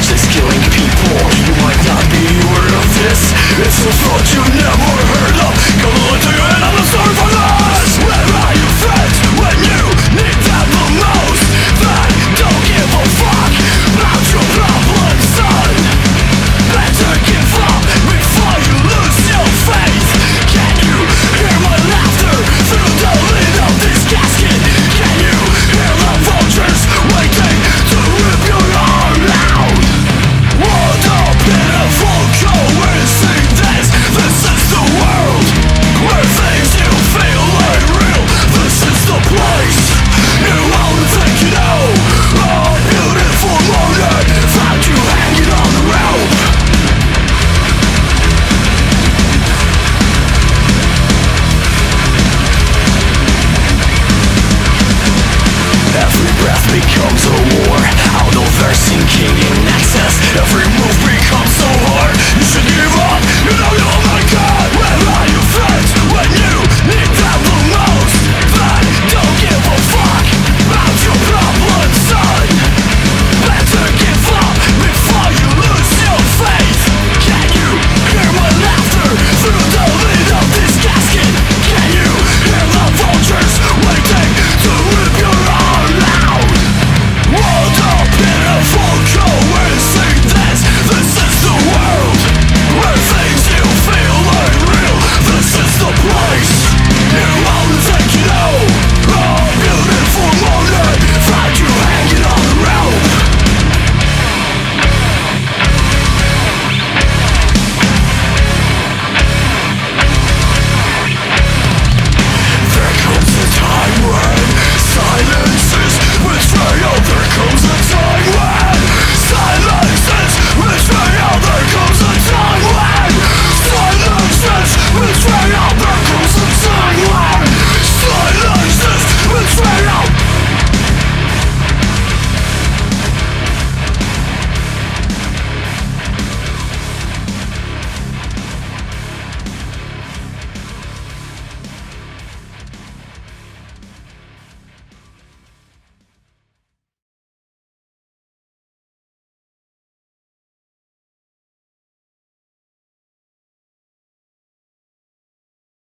just killing people. You might not be aware of this. It's a thought you never heard of. Come on to your end, I'm sorry for this. Where are your friends when you need them the most? That don't give a fuck about your problems, son. Better give up before you lose your faith. Can you hear my laughter through the lid of this casket? Can you hear the vultures waiting to rip your arm out? What a pitiful coincidence. This is the world where things you feel ain't real. This is the place you only think you know. A beautiful morning found you hanging on the rope. Every breath becomes a war. Although they're sinking in excess, every